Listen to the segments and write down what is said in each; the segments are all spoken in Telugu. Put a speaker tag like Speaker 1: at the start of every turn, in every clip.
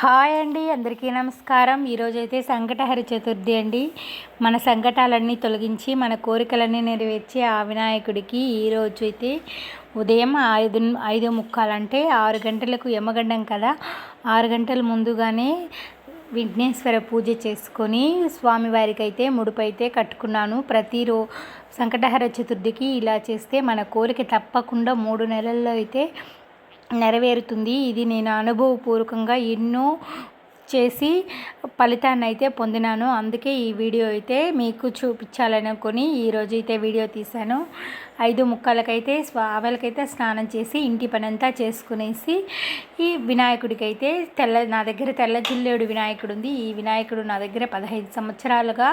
Speaker 1: హాయ్ అండి, అందరికీ నమస్కారం. ఈరోజైతే సంకటహర చతుర్థి అండి. మన సంకటాలన్నీ తొలగించి మన కోరికలన్నీ నెరవేర్చే ఆ వినాయకుడికి ఈరోజు అయితే ఉదయం 5:45 అంటే 6 గంటలకు యమగండం కదా, 6 గంటల ముందుగానే విఘ్నేశ్వర పూజ చేసుకొని స్వామివారికి అయితే ముడుపైతే కట్టుకున్నాను. సంకటహర చతుర్థికి ఇలా చేస్తే మన కోరిక తప్పకుండా 3 నెలల్లో అయితే నెరవేరుతుంది. ఇది నేను అనుభవపూర్వకంగా ఎన్నో చేసి ఫలితాన్ని అయితే పొందినాను. అందుకే ఈ వీడియో అయితే మీకు చూపించాలనుకొని ఈరోజైతే వీడియో తీశాను. 5:45కైతే స్నానం చేసి ఇంటి పని అంతా చేసుకునేసి ఈ వినాయకుడికైతే నా దగ్గర తెల్ల జిల్లేడు వినాయకుడు ఉంది. ఈ వినాయకుడు నా దగ్గర 15 సంవత్సరాలుగా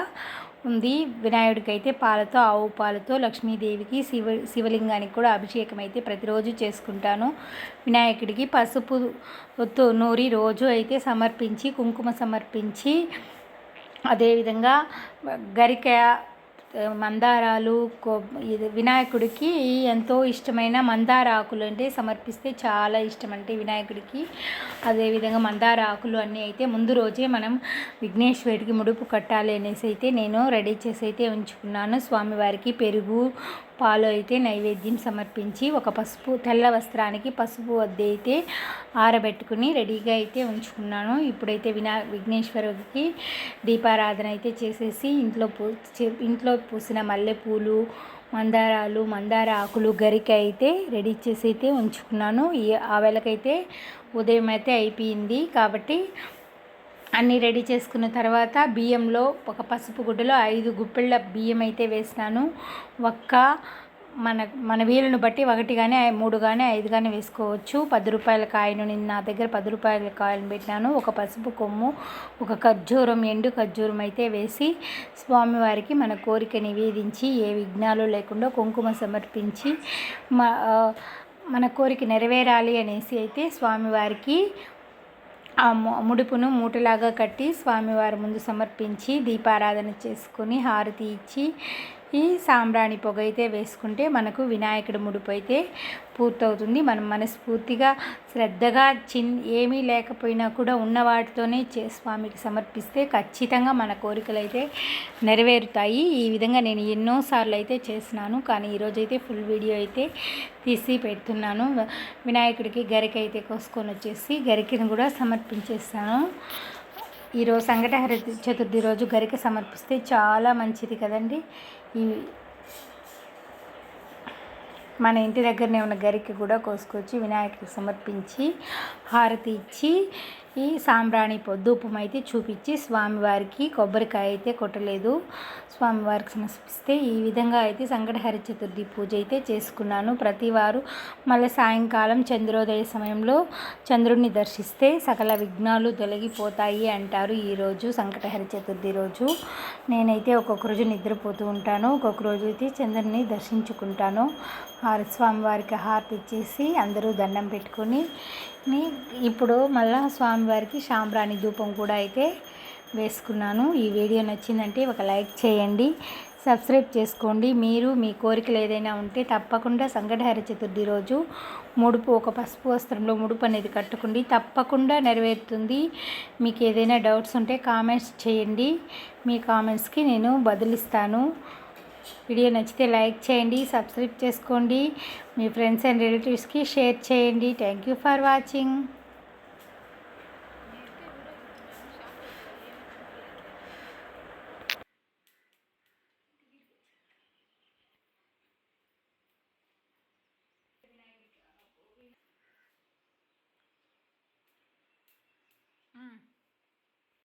Speaker 1: ఉంది. వినాయకుడికైతే ఆవు పాలతో లక్ష్మీదేవికి శివలింగానికి కూడా అభిషేకం అయితే ప్రతిరోజు చేసుకుంటాను. వినాయకుడికి పసుపుతో నూరి రోజు అయితే సమర్పించి కుంకుమ సమర్పించి, అదేవిధంగా గరిక, మందారాలు, ఇది వినాయకుడికి ఎంతో ఇష్టమైన మందార ఆకులు అంటే సమర్పిస్తే చాలా ఇష్టం అంటే వినాయకుడికి. అదేవిధంగా మందార ఆకులు అన్నీ అయితే ముందు రోజే మనం విఘ్నేశ్వరుడికి ముడుపు కట్టాలి అనేసి అయితే నేను రెడీ చేసి అయితే ఉంచుకున్నాను. స్వామివారికి పెరుగు, పాలు అయితే నైవేద్యం సమర్పించి ఒక తెల్ల వస్త్రానికి పసుపు అద్దె అయితే ఆరబెట్టుకుని రెడీగా అయితే ఉంచుకున్నాను. ఇప్పుడైతే విఘ్నేశ్వరుడికి దీపారాధన అయితే చేసేసి ఇంట్లో పూసిన మల్లెపూలు, మందారాలు, మందార ఆకులు, గరిక అయితే రెడీ చేసి అయితే ఉంచుకున్నాను. ఆ వేళకైతే ఉదయం అయితే అయిపోయింది కాబట్టి అన్నీ రెడీ చేసుకున్న తర్వాత బియ్యంలో ఒక పసుపు గుడ్డలో 5 గుప్పెళ్ళ బియ్యం అయితే వేసినాను. మన వీలును బట్టి 1 కానీ 3 కానీ 5 కానీ వేసుకోవచ్చు. 10 రూపాయల కాయను నేను నా దగ్గర 10 రూపాయల కాయను పెట్టినాను. ఒక పసుపు కొమ్ము, ఒక ఖర్జూరం, ఎండు ఖర్జూరం అయితే వేసి స్వామివారికి మన కోరిక నివేదించి ఏ విఘ్నాలు లేకుండా కుంకుమ సమర్పించి మన కోరిక నెరవేరాలి అనేసి అయితే స్వామివారికి ఆ ముడుపును మూటలాగా కట్టి స్వామివారి ముందు సమర్పించి దీపారాధన చేసుకొని హారతి ఇచ్చి ఈ సాంబ్రాణి పొగ అయితే వేసుకుంటే మనకు వినాయకుడి ముడుపు అయితే పూర్తవుతుంది. మనం మనస్ఫూర్తిగా శ్రద్ధగా ఏమీ లేకపోయినా కూడా ఉన్న వాటితోనే స్వామికి సమర్పిస్తే ఖచ్చితంగా మన కోరికలు అయితే నెరవేరుతాయి. ఈ విధంగా నేను ఎన్నోసార్లు అయితే చేసినాను, కానీ ఈరోజైతే ఫుల్ వీడియో అయితే తీసి పెడుతున్నాను. వినాయకుడికి గరిక అయితే కోసుకొని వచ్చేసి గరికను కూడా సమర్పించేస్తాను. ఈరోజు సంకటహర చతుర్థి రోజు గరిక సమర్పిస్తే చాలా మంచిది కదండి. మన ఇంటి దగ్గరనే ఉన్న గరిక కూడా కోసుకొచ్చి వినాయకుడికి సమర్పించి హారతి ఇచ్చి ఈ సాంబ్రాణి ధూపం అయితే చూపించి స్వామివారికి కొబ్బరికాయ అయితే కొట్టలేదు, స్వామివారికి సమర్పిస్తే ఈ విధంగా అయితే సంకటహర చతుర్థి పూజ అయితే చేసుకున్నాను. ప్రతివారు మళ్ళీ సాయంకాలం చంద్రోదయ సమయంలో చంద్రుడిని దర్శిస్తే సకల విఘ్నాలు తొలగిపోతాయి అంటారు. ఈరోజు సంకటహర చతుర్థి రోజు నేనైతే ఒక్కొక్క రోజు నిద్రపోతూ ఉంటాను, ఒక్కొక్క రోజు అయితే చంద్రుడిని దర్శించుకుంటాను. స్వామివారికి హారతి ఇచ్చేసి అందరూ దండం పెట్టుకొని ఇప్పుడు మళ్ళీ స్వామివారికి సాంబ్రాణి ధూపం కూడా అయితే వేసుకున్నాను. ఈ వీడియో నచ్చిందంటే ఒక లైక్ చేయండి, సబ్స్క్రైబ్ చేసుకోండి. మీరు మీ కోరికలు ఏదైనా ఉంటే తప్పకుండా సంకటహర చతుర్థి రోజు ఒక పసుపు వస్త్రంలో ముడుపు అనేది కట్టుకోండి, తప్పకుండా నెరవేరుతుంది. మీకు ఏదైనా డౌట్స్ ఉంటే కామెంట్స్ చేయండి, మీ కామెంట్స్కి నేను బదులిస్తాను. వీడియో నచ్చితే లైక్ చేయండి, సబ్స్క్రైబ్ చేసుకోండి, మీ ఫ్రెండ్స్ అండ్ రిలేటివ్స్కి షేర్ చేయండి. Thank you for watching.